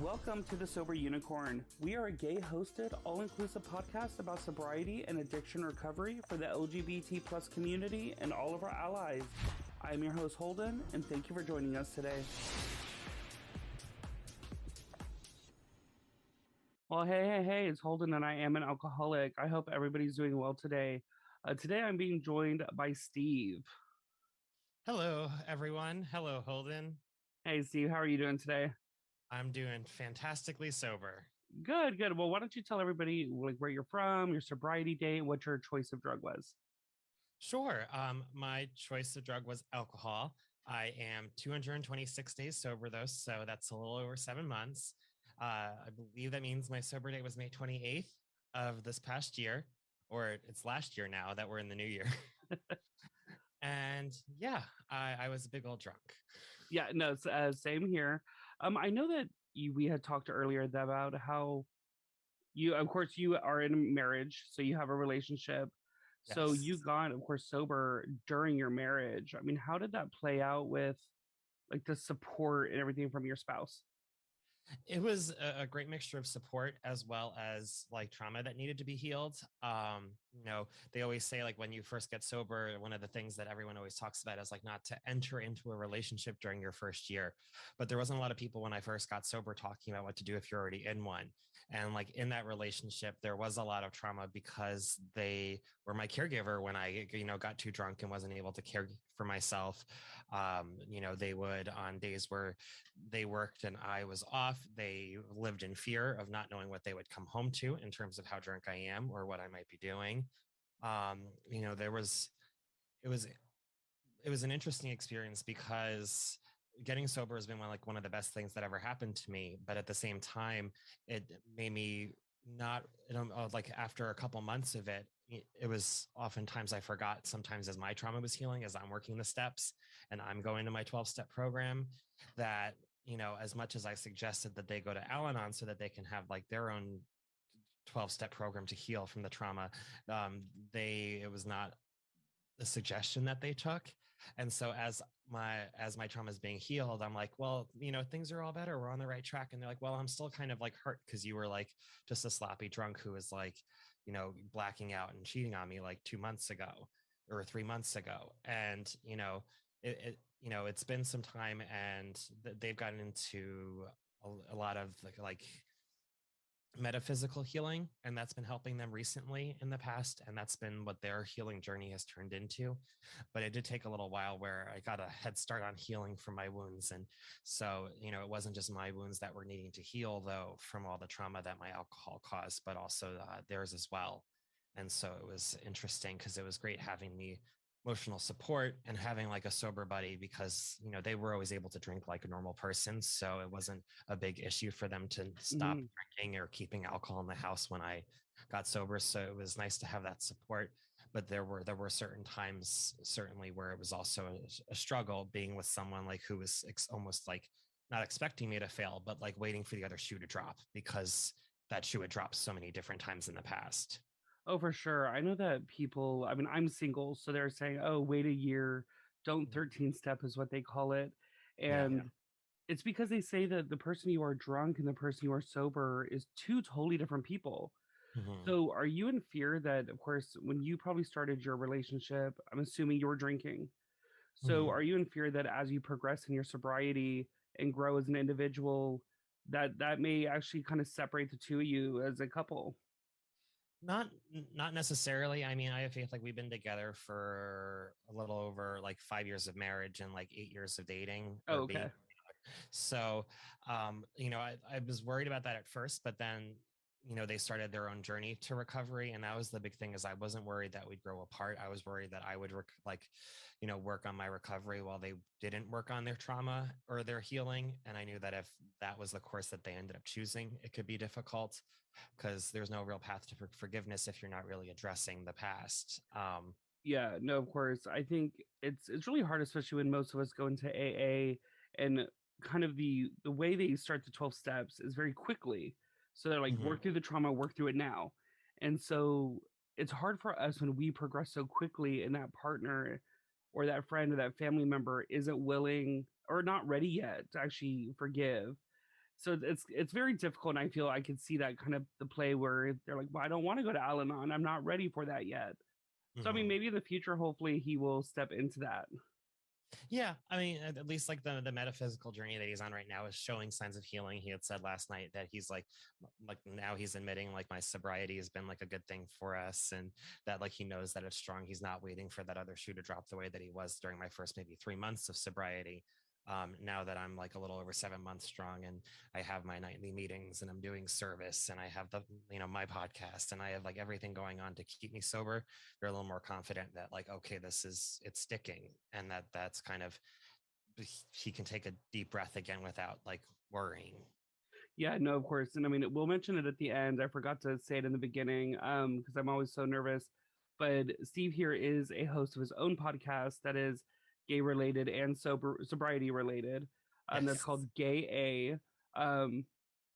Welcome to the Sober Unicorn. We are a gay-hosted, all-inclusive podcast about sobriety and addiction recovery for the LGBT plus community and all of our allies. I am your host, Holden, and thank you for joining us today. Well, hey, it's Holden, and I am an alcoholic. I hope everybody's doing well today. Today, I'm being joined by Steve. Hello, everyone. Hello, Holden. Hey, Steve, how are you doing today? I'm doing fantastically sober. Good. Well, why don't you tell everybody where you're from, your sobriety date, what your choice of drug was? Sure. My choice of drug was alcohol. I am 226 days sober, though, so that's a little over 7 months. I believe that means my sober date was May 28th of this past year, or it's last year now that we're in the new year. And yeah, I was a big old drunk. Yeah, no, same here. I know that we had talked earlier about how you, of course, you are in a marriage, so you have a relationship. So Yes. you got, of course, sober during your marriage. I mean, how did that play out with like the support and everything from your spouse? It was a great mixture of support as well as like trauma that needed to be healed. They always say like when you first get sober, one of the things that everyone always talks about is like not to enter into a relationship during your first year. But there wasn't a lot of people when I first got sober talking about what to do if you're already in one. And like in that relationship, there was a lot of trauma because they were my caregiver when I, got too drunk and wasn't able to care for myself. They would on days where they worked and I was off. They lived in fear of not knowing what they would come home to in terms of how drunk I am or what I might be doing. There was it was it was an interesting experience because getting sober has been one of the best things that ever happened to me. But at the same time, it made me not like after a couple months of it, it was oftentimes I forgot sometimes as my trauma was healing, as I'm working the steps and I'm going to my 12-step program, that as much as I suggested that they go to Al-Anon so that they can have like their own 12-step program to heal from the trauma, it was not the suggestion that they took. And so as my trauma is being healed, I'm like, well, things are all better, we're on the right track. And they're like, well, I'm still kind of like hurt because you were like just a sloppy drunk who was like blacking out and cheating on me like 2 months ago or 3 months ago. And it's been some time, and they've gotten into a lot of like metaphysical healing, and that's been helping them recently in the past, and that's been what their healing journey has turned into. But it did take a little while where I got a head start on healing from my wounds. And so it wasn't just my wounds that were needing to heal though from all the trauma that my alcohol caused, but also theirs as well. And so it was interesting because it was great having the emotional support and having like a sober buddy, because they were always able to drink like a normal person, so it wasn't a big issue for them to stop Mhm. drinking or keeping alcohol in the house when I got sober. So it was nice to have that support. But there were certain times certainly where it was also a struggle being with someone like who was almost like not expecting me to fail, but like waiting for the other shoe to drop, because that shoe had dropped so many different times in the past. Oh, for sure. I know that people, I mean, I'm single, so they're saying, oh, wait a year, don't 13 step is what they call it. Yeah. And it's because they say that the person you are drunk and the person you are sober is two totally different people. Mhm. So are you in fear that, of course, when you probably started your relationship, I'm assuming you were drinking. So Mhm. are you in fear that as you progress in your sobriety and grow as an individual, that may actually kind of separate the two of you as a couple? Not not necessarily. I mean, I have faith like we've been together for a little over like 5 years of marriage and like 8 years of dating Oh, or being. okay. So, I was worried about that at first, but then, they started their own journey to recovery. And that was the big thing, is I wasn't worried that we'd grow apart. I was worried that I would work on my recovery while they didn't work on their trauma or their healing. And I knew that if that was the course that they ended up choosing, it could be difficult because there's no real path to forgiveness if you're not really addressing the past. Yeah, no, of course. I think it's really hard, especially when most of us go into AA and kind of the way they start the 12 steps is very quickly. So they're like, Mhm. work through the trauma, work through it now. And so it's hard for us when we progress so quickly and that partner or that friend or that family member isn't willing or not ready yet to actually forgive. So it's very difficult, and I feel I could see that kind of the play where they're like, well, I don't want to go to Al-Anon, I'm not ready for that yet. So I mean, Mhm. maybe in the future, hopefully he will step into that. Yeah, I mean, at least like the metaphysical journey that he's on right now is showing signs of healing. He had said last night that he's like now he's admitting like my sobriety has been like a good thing for us, and that like he knows that it's strong. He's not waiting for that other shoe to drop the way that he was during my first maybe 3 months of sobriety. Now that I'm like a little over 7 months strong, and I have my nightly meetings, and I'm doing service, and I have the my podcast, and I have like everything going on to keep me sober, they're a little more confident that like, okay, it's sticking, and that's kind of, he can take a deep breath again without like worrying. Yeah, no, of course. And I mean, we'll mention it at the end. I forgot to say it in the beginning because I'm always so nervous. But Steve here is a host of his own podcast that is gay related and sobriety related. That's Yes. called gA.y. And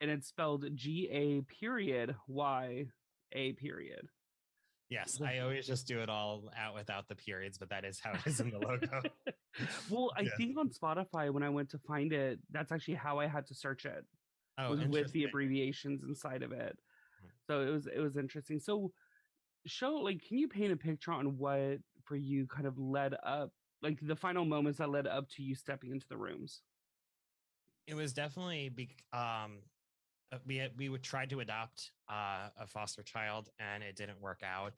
it's spelled GA period YA period. Yes, I always just do it all out without the periods, but that is how it is in the logo. Well, I Yes. think on Spotify when I went to find it, that's actually how I had to search it, Oh, was with the interesting. abbreviations inside of it. So it was interesting. So show like can you paint a picture on what for you kind of led up like the final moments that led up to you stepping into the rooms? It was definitely we would try to adopt a foster child, and it didn't work out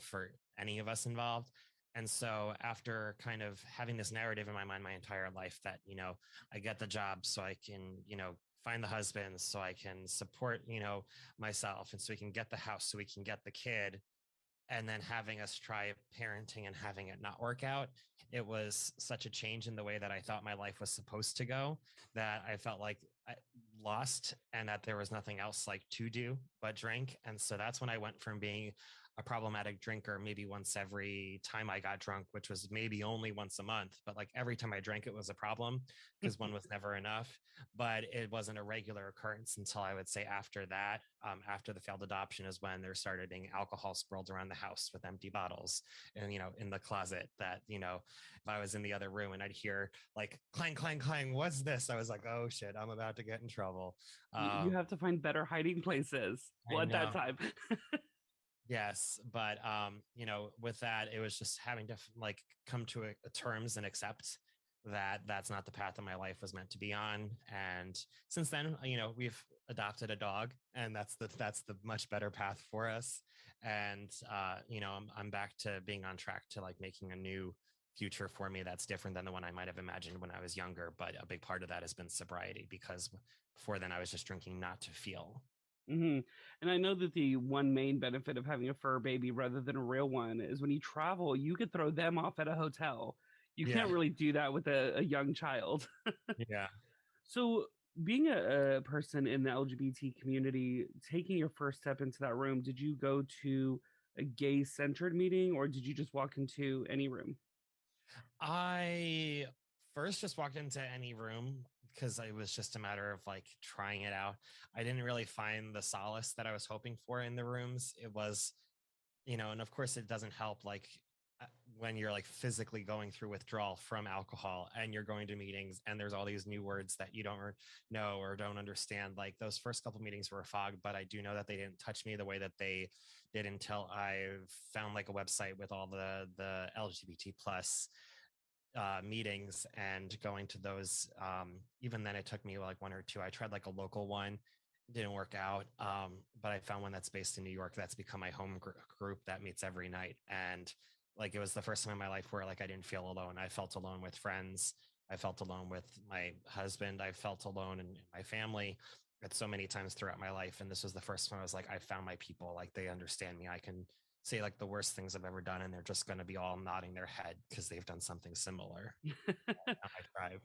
for any of us involved. And so after kind of having this narrative in my mind my entire life that I get the job so I can find the husband, so I can support myself, and so we can get the house, so we can get the kid, and then having us try parenting and having it not work out, it was such a change in the way that I thought my life was supposed to go, that I felt like I lost, and that there was nothing else like to do but drink. And so that's when I went from being a problematic drinker maybe once every time I got drunk, which was maybe only once a month, but like every time I drank it was a problem because one was never enough. But it wasn't a regular occurrence until I would say after that, after the failed adoption, is when there started being alcohol spilled around the house with empty bottles, and in the closet, that if I was in the other room and I'd hear like clang clang clang, what's this, I was like, oh shit, I'm about to get in trouble. You um have to find better hiding places, I well, at that know. time. Yes, but with that, it was just having to like come to a terms and accept that that's not the path that my life was meant to be on. And since then, we've adopted a dog, and that's the much better path for us. And I'm back to being on track to like making a new future for me that's different than the one I might have imagined when I was younger. But a big part of that has been sobriety, because before then I was just drinking not to feel. Hmm. And I know that the one main benefit of having a fur baby rather than a real one is when you travel, you could throw them off at a hotel. You Yeah. can't really do that with a young child. Yeah. So, being a person in the LGBT community, taking your first step into that room, did you go to a gay centered meeting or did you just walk into any room? I first just walked into any room because it was just a matter of like trying it out. I didn't really find the solace that I was hoping for in the rooms. It was, and of course it doesn't help like uh, when you're like physically going through withdrawal from alcohol and you're going to meetings and there's all these new words that you don't know or don't understand. Like those first couple meetings were a fog, but I do know that they didn't touch me the way that they did until I found like a website with all the LGBT plus meetings and going to those. Even then, it took me like one or two. I tried like a local one, didn't work out. But I found one that's based in New York that's become my home group that meets every night. And like it was the first time in my life where like I didn't feel alone. I felt alone with friends. I felt alone with my husband. I felt alone in my family at so many times throughout my life. And this was the first time I was like, I found my people. Like they understand me. I can say like the worst things I've ever done, and they're just going to be all nodding their head because they've done something similar on my tribe.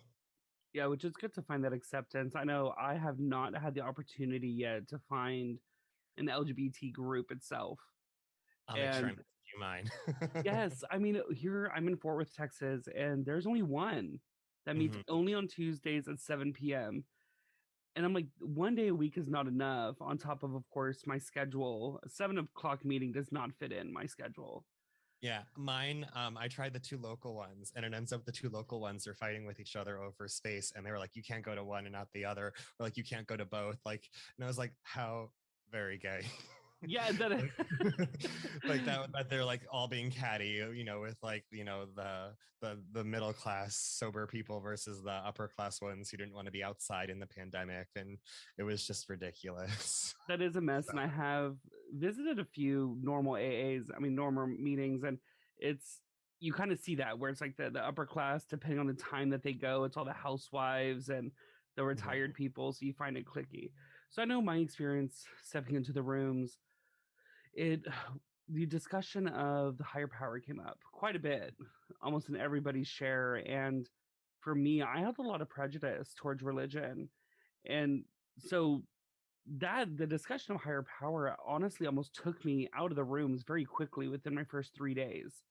Yeah, which is good to find that acceptance. I know I have not had the opportunity yet to find an LGBT group itself. I'll make sure And I'm you mine. yes, I mean, here I'm in Fort Worth, Texas, and there's only one that meets Hmm. only on Tuesdays at 7 p.m. And I'm like, one day a week is not enough. On top of course, my schedule. A 7 o'clock meeting does not fit in my schedule. Yeah, mine. I tried the two local ones, and it ends up the two local ones are fighting with each other over space, and they were like, "You can't go to one and not the other," or like, "You can't go to both." Like, and I was like, "How very gay." Yeah, that like, like that. That they're like all being catty, with like the middle class sober people versus the upper class ones who didn't want to be outside in the pandemic, and it was just ridiculous. that is a mess. So, And I have visited a few normal AAs, I mean, normal meetings, and it's, you kind of see that where it's like the upper class, depending on the time that they go, it's all the housewives and the retired mhm, people. So you find it clicky. So I know my experience stepping into the rooms, it, the discussion of the higher power came up quite a bit, almost in everybody's share. And for me, I have a lot of prejudice towards religion. And so that the discussion of higher power honestly almost took me out of the rooms very quickly within my first 3 days.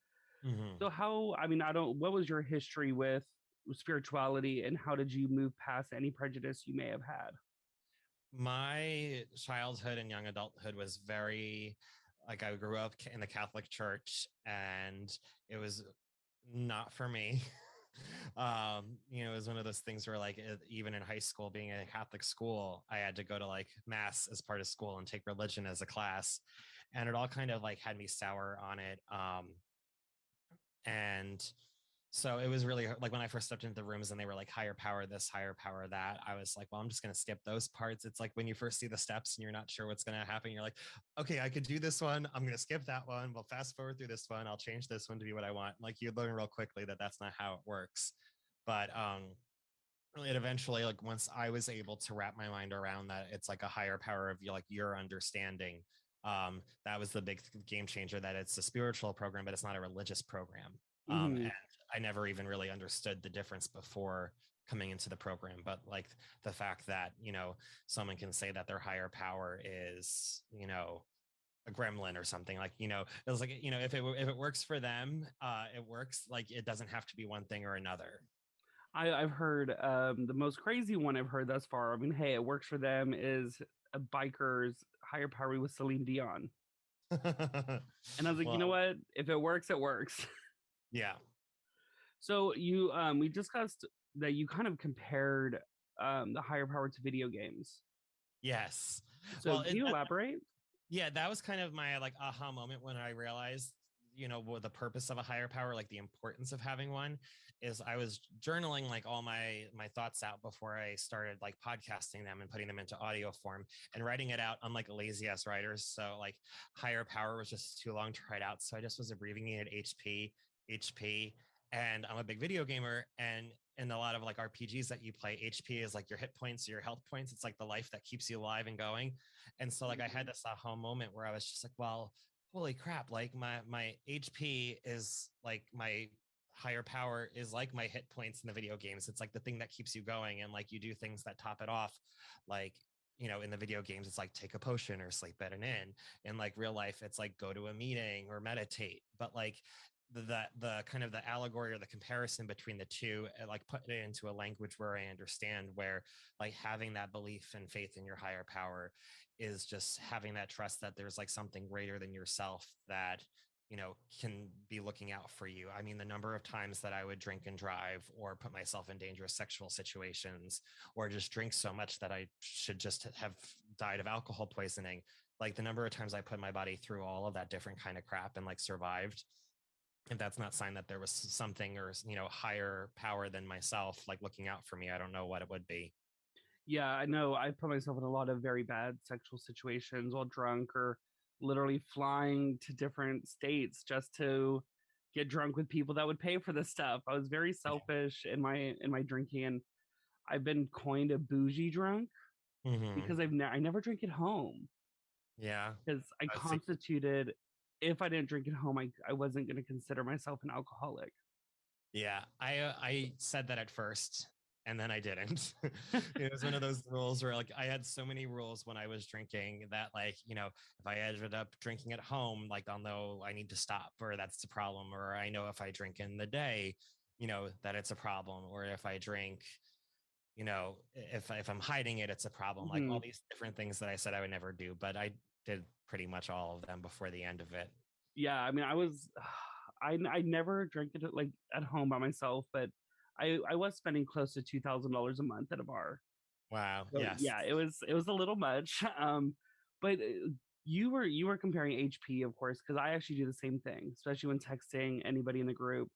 mhm. So how, I mean, I don't, what was your history with spirituality and how did you move past any prejudice you may have had? My childhood and young adulthood was very like I grew up in the Catholic Church and it was not for me. It was one of those things where like even in high school, being in a Catholic school, I had to go to like mass as part of school and take religion as a class. And it all kind of like had me sour on it. And so it was really like when I first stepped into the rooms and they were like higher power this, higher power that, I was like, well, I'm just going to skip those parts. It's like when you first see the steps and you're not sure what's going to happen, you're like, okay, I could do this one. I'm going to skip that one. We'll fast forward through this one. I'll change this one to be what I want. Like you learn real quickly that that's not how it works. But it eventually, like once I was able to wrap my mind around that it's like a higher power of like your understanding, that was the big game changer, that it's a spiritual program but it's not a religious program. Mm-hmm. And I never even really understood the difference before coming into the program, but like the fact that someone can say that their higher power is a gremlin or something, like it was like if it works for them, it works. Like it doesn't have to be one thing or another. I've heard the most crazy one I've heard thus far. I mean, hey, it works for them is a biker's higher power with Celine Dion. And I was like, you know Well, what? If it works, it works. yeah. So you we discussed that you kind of compared the higher power to video games. Yes. So Well, can you elaborate? yeah, that was kind of my like aha moment when I realized, what the purpose of a higher power, like the importance of having one, is I was journaling like all my thoughts out before I started like podcasting them and putting them into audio form and writing it out, unlike lazy ass writers. So like higher power was just too long to write out. So I just was abbreviating it HP. And I'm a big video gamer, and in a lot of like RPGs that you play, HP is like your hit points or your health points. It's like the life that keeps you alive and going. And so like I had Mhm. this aha moment where I was just like, well, holy crap, like my HP is like my higher power is like my hit points in the video games. It's like the thing that keeps you going, and like you do things that top it off. Like in the video games, it's like take a potion or sleep at an inn. In like real life, it's like go to a meeting or meditate. But like the kind of the allegory or the comparison between the two, like put it into a language where I understand, where like having that belief and faith in your higher power is just having that trust that there's like something greater than yourself that can be looking out for you. I mean, the number of times that I would drink and drive or put myself in dangerous sexual situations or just drink so much that I should just have died of alcohol poisoning, like the number of times I put my body through all of that different kind of crap and like survived, if that's not sign that there was something or higher power than myself like looking out for me, I don't know what it would be. Yeah, I know. I put myself in a lot of very bad sexual situations while drunk or literally flying to different states just to get drunk with people that would pay for this stuff. I was very selfish in my drinking, and I've been coined a bougie drunk Mm-hmm. because I never drink at home Yeah. because I See. constituted, if I didn't drink at home, I wasn't going to consider myself an alcoholic. Yeah, I said that at first, and then I didn't. It was one of those rules where like I had so many rules when I was drinking that like if I ended up drinking at home, like I'll know I need to stop, or that's the problem, or I know if I drink in the day, that it's a problem, or if I drink, if I'm hiding it, it's a problem. Like Hmm. all these different things that I said I would never do, but I did pretty much all of them before the end of it. Yeah, I mean, I was. I never drank it like at home by myself, but I was spending close to $2,000 a month at a bar. Wow. So Yes. yeah, it was a little much. But you were comparing HP, of course, because I actually do the same thing, especially when texting anybody in the group.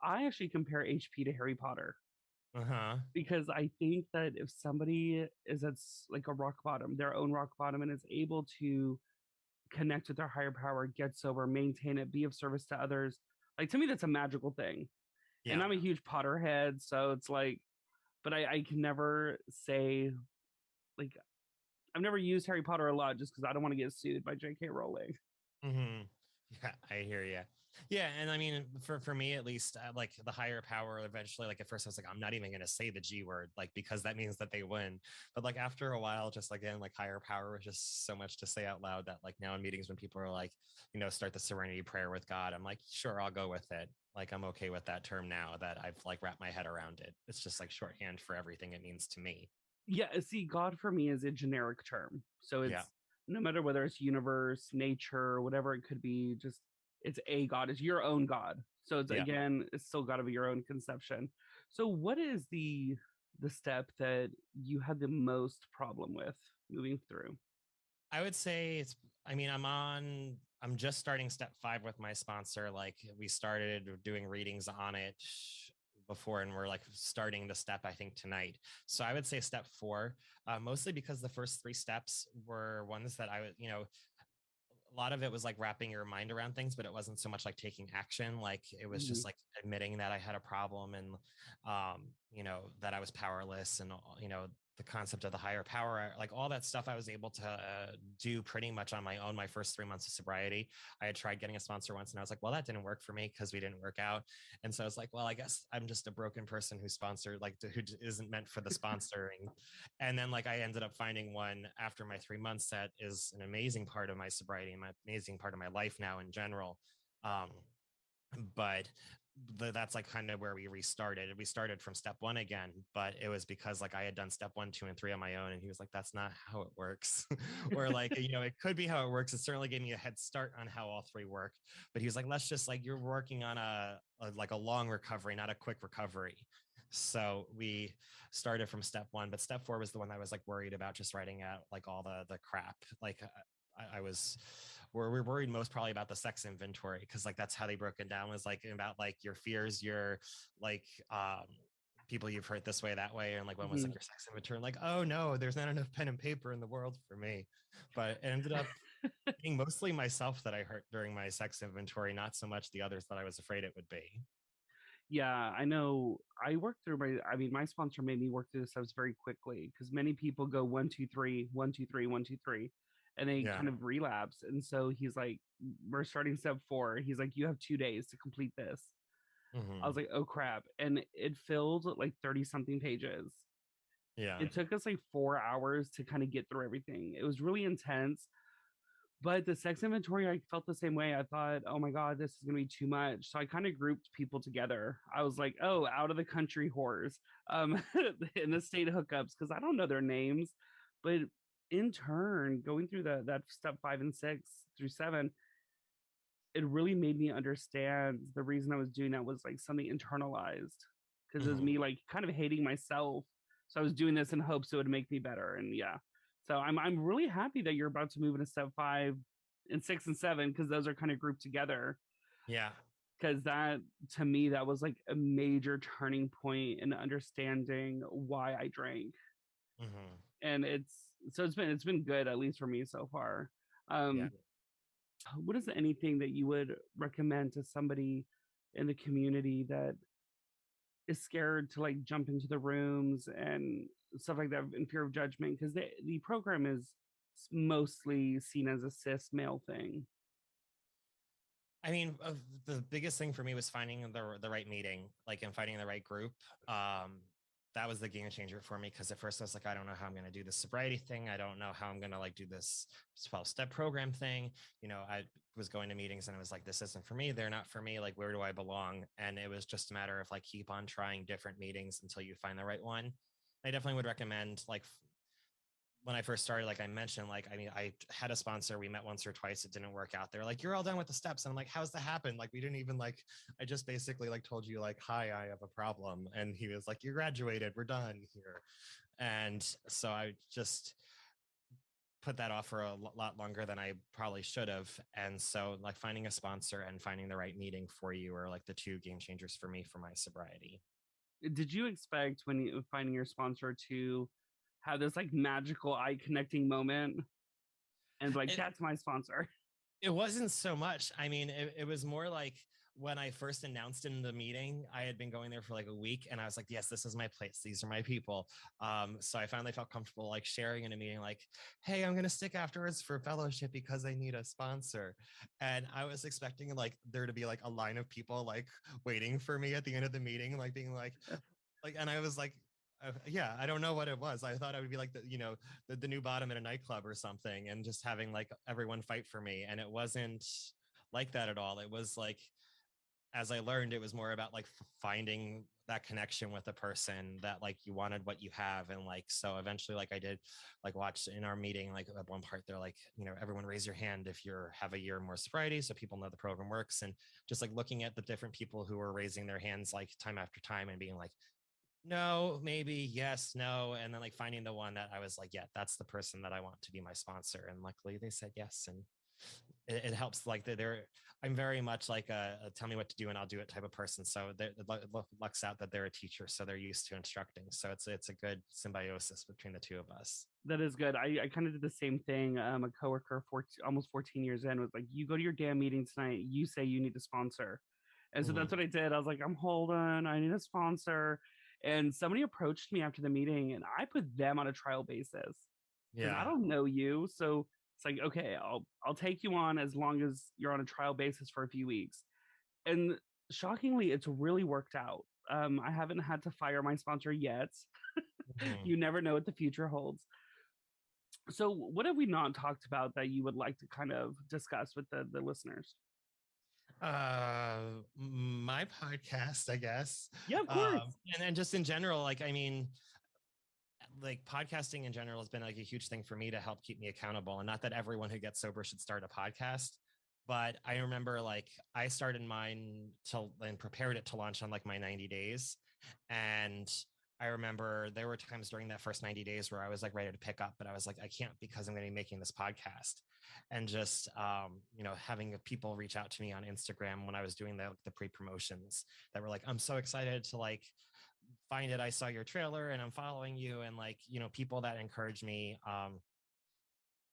I actually compare HP to Harry Potter Uh-huh. because I think that if somebody is at like a rock bottom, their own rock bottom, and is able to connect with their higher power, get sober, maintain it, be of service to others, like to me, that's a magical thing. And Yeah. I'm a huge Potterhead, so it's like, but I can never say like I've never used Harry Potter a lot just because I don't want to get sued by J.K. Rowling. Hmm. Yeah, I hear you. Yeah, and I mean, for me at least, like the higher power. Eventually, like at first, I was like, I'm not even going to say the G word, like because that means that they win. But like after a while, just again, like higher power was just so much to say out loud that like now in meetings when people are like, start the Serenity Prayer with God, I'm like, sure, I'll go with it. Like I'm okay with that term now that I've like wrapped my head around it. It's just like shorthand for everything it means to me. Yeah, see, God for me is a generic term. So Yeah, it's no matter whether it's universe, nature, whatever it could be, just it's a God, it's your own God. So it's yeah. again, it's still got to be your own conception. So what is the step that you had the most problem with moving through? I would say it's, I mean, I'm just starting step 5 with my sponsor. Like we started doing readings on it before, and we're like starting the step, I think, tonight. So I would say step 4, mostly because the first 3 steps were ones that I would, a lot of it was like wrapping your mind around things, but it wasn't so much like taking action. Like it was Mhm. just like admitting that I had a problem and, that I was powerless and, the concept of the higher power, like all that stuff I was able to do pretty much on my own my first 3 months of sobriety. I had tried getting a sponsor once and I was like, well, that didn't work for me because we didn't work out. And so I was like, well, I guess I'm just a broken person who's sponsored, like who isn't meant for the sponsoring. And then like I ended up finding one after my 3 months that is an amazing part of my sobriety and my amazing part of my life now in general. Um, but that's like kind of where we restarted. We started from step 1 again, but it was because like I had done step 1, 2, and 3 on my own, and he was like, "That's not how it works," or like it could be how it works. It certainly gave me a head start on how all 3 work. But he was like, "Let's just like you're working on a long recovery, not a quick recovery." So we started from step 1, but step 4 was the one I was like worried about, just writing out like all the crap. Like I was where we're worried most probably about the sex inventory because like that's how they broke it down, was like about like your fears, your like people you've hurt this way, that way, and like one was like Mhm. your sex inventory. And like, oh no, there's not enough pen and paper in the world for me. But it ended up being mostly myself that I hurt during my sex inventory, not so much the others that I was afraid it would be. Yeah, I know. I worked through I mean, my sponsor made me work through the steps very quickly because many people go one, two, three, one, two, three, one, two, three, and they Yeah. kind of relapse. And so he's like, we're starting step 4. He's like, you have 2 days to complete this. I was Hmm. like, oh crap. And it filled like 30 something pages. Yeah. It took us like 4 hours to kind of get through everything. It was really intense. But the sex inventory, I felt the same way. I thought, oh my God, this is going to be too much. So I kind of grouped people together. I was like, oh, out of the country whores, um, in the state hookups, because I don't know their names. But in turn, going through that step 5 and 6 through 7, it really made me understand the reason I was doing that was like something internalized because it was Hmm. me like kind of hating myself. So I was doing this in hopes it would make me better. And yeah. So I'm really happy that you're about to move into step 5 and 6 and 7 because those are kind of grouped together. Yeah. Because that to me that was like a major turning point in understanding why I drank. Hmm. And it's been good at least for me so far. Yeah. Um, what is anything that you would recommend to somebody in the community that is scared to like jump into the rooms and stuff like that in fear of judgment because the program is mostly seen as a cis male thing. I mean, the biggest thing for me was finding the right meeting, like and finding the right group. Um, that was the game changer for me because at first I was like, I don't know how I'm going to do this sobriety thing. I don't know how I'm going to like do this 12-step program thing. I was going to meetings and I was like, this isn't for me. They're not for me. Like, where do I belong? And it was just a matter of like keep on trying different meetings until you find the right one. I definitely would recommend like when I first started, like I mentioned, like, I mean, I had a sponsor, we met once or twice, it didn't work out. They're like, you're all done with the steps. And I'm like, how's that happen? Like, we didn't even like, I just basically like told you like, hi, I have a problem. And he was like, you graduated, we're done here. And so I just put that off for a lot longer than I probably should have. And so like finding a sponsor and finding the right meeting for you are like the two game changers for me for my sobriety. Did you expect when you finding your sponsor to have this like magical eye connecting moment and like It, that's my sponsor? It wasn't so much. I mean, it was more like when I first announced in the meeting, I had been going there for like a week and I was like, yes, this is my place. These are my people. So I finally felt comfortable like sharing in a meeting, like, hey, I'm going to stick afterwards for fellowship because I need a sponsor. And I was expecting like there to be like a line of people like waiting for me at the end of the meeting, like being like, and I was like, yeah, I don't know what it was. I thought I would be like the new bottom in a nightclub or something, and just having like everyone fight for me. And it wasn't like that at all. It was like, as I learned, it was more about like finding that connection with a person that like you wanted what you have. And like, so eventually, like I did like watch in our meeting, like at one part, they're like, everyone raise your hand if you're have a year or more sobriety, so people know the program works. And just like looking at the different people who were raising their hands like time after time and being like, no, maybe, yes, no. And then like finding the one that I was like, yeah, that's the person that I want to be my sponsor. And luckily they said yes. And it helps like they're, I'm very much like a tell me what to do and I'll do it type of person. So it lucks out that they're a teacher. So they're used to instructing. So it's a good symbiosis between the two of us. That is good. I kind of did the same thing. A coworker, almost 14 years in, was like, "You go to your damn meeting tonight. You say you need a sponsor," and so that's Mm-hmm. what I did. I was like, "I'm Holden. I need a sponsor." And somebody approached me after the meeting, and I put them on a trial basis because I Yeah. don't know you. So it's like, okay, I'll take you on as long as you're on a trial basis for a few weeks. And shockingly, it's really worked out. I haven't had to fire my sponsor yet. Mm-hmm. You never know what the future holds. So, what have we not talked about that you would like to kind of discuss with the listeners? My podcast, I guess. Yeah, of course. And just in general, like, I mean, like podcasting in general has been like a huge thing for me to help keep me accountable. And not that everyone who gets sober should start a podcast, but I remember like I started mine and prepared it to launch on like my 90 days. And I remember there were times during that first 90 days where I was like ready to pick up, but I was like, I can't because I'm going to be making this podcast. And just, having people reach out to me on Instagram when I was doing the pre-promotions that were like, I'm so excited to like find it. I saw your trailer and I'm following you, and like, people that encourage me.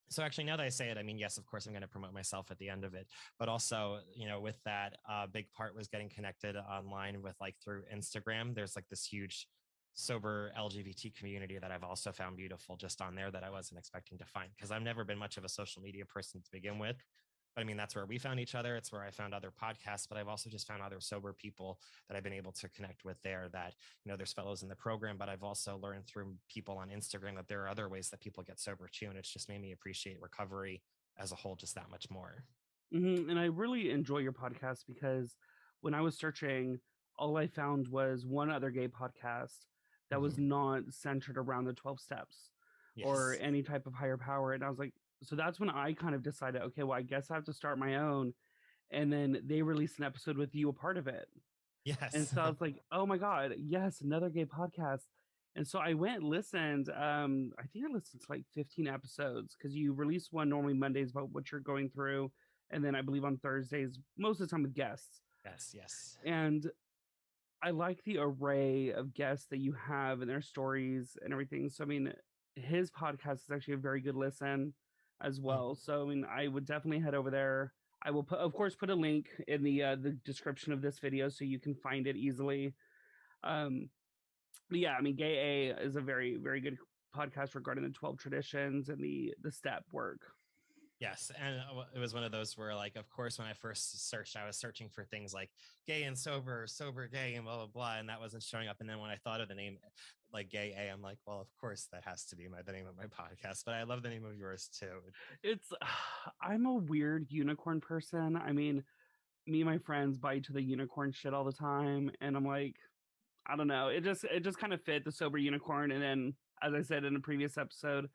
So actually, now that I say it, I mean, yes, of course, I'm going to promote myself at the end of it, but also, with that, big part was getting connected online with like through Instagram. There's like this huge sober LGBT community that I've also found beautiful just on there that I wasn't expecting to find, because I've never been much of a social media person to begin with. But I mean, that's where we found each other. It's where I found other podcasts, but I've also just found other sober people that I've been able to connect with there that, there's fellows in the program, but I've also learned through people on Instagram that there are other ways that people get sober too. And it's just made me appreciate recovery as a whole just that much more. And I really enjoy your podcast because when I was searching, all I found was one other gay podcast that was Mm-hmm. not centered around the 12 steps or Yes. any type of higher power. And I was like, so that's when I kind of decided, okay, well, I guess I have to start my own. And then they released an episode with you a part of it. And Yes. so I was like, oh my God, yes, another gay podcast. And so I went listened. I think I listened to like 15 episodes because you release one normally Mondays about what you're going through. And then I believe on Thursdays, most of the time with guests. Yes. Yes. And I like the array of guests that you have and their stories and everything. So, I mean, his podcast is actually a very good listen as Mm. well. So, I mean, I would definitely head over there. I will put, of course, put a link in the description of this video so you can find it easily. Um, but yeah, I mean, gA.y is a very, very good podcast regarding the 12 traditions and the step work. Yes, and it was one of those where, like, of course, when I first searched, I was searching for things like gay and sober, sober gay, and blah blah blah, and that wasn't showing up. And then when I thought of the name, like gA.y, I'm like, well, of course that has to be the name of my podcast. But I love the name of yours too. It's, I'm a weird unicorn person. I mean, me and my friends bite to the unicorn shit all the time, and I'm like, I don't know. It just kind of fit the sober unicorn, and then as I said in a previous episode,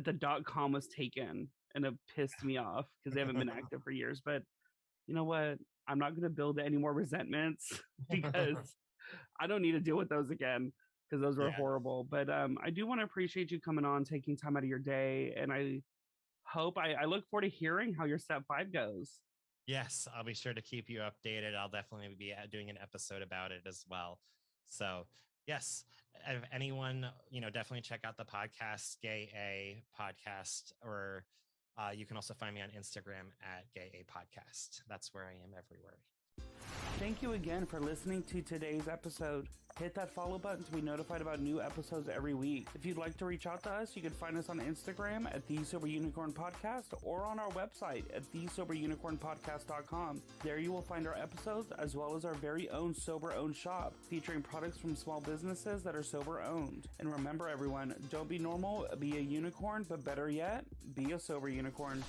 that the .com was taken, and it pissed me off because they haven't been active for years. But you know what? I'm not going to build any more resentments because I don't need to deal with those again because those were Yeah. horrible. But I do want to appreciate you coming on, taking time out of your day, and I look forward to hearing how your step 5 goes. Yes, I'll be sure to keep you updated. I'll definitely be doing an episode about it as well. So, yes, if anyone, definitely check out the podcast, gA.y podcast, or you can also find me on Instagram at gA.y podcast. That's where I am everywhere. Thank you again for listening to today's episode. Hit that follow button to be notified about new episodes every week. If you'd like to reach out to us, you can find us on Instagram at The Sober Unicorn Podcast or on our website at thesoberunicornpodcast.com. There you will find our episodes as well as our very own sober-owned shop featuring products from small businesses that are sober-owned. And remember everyone, don't be normal, be a unicorn, but better yet, be a sober unicorn.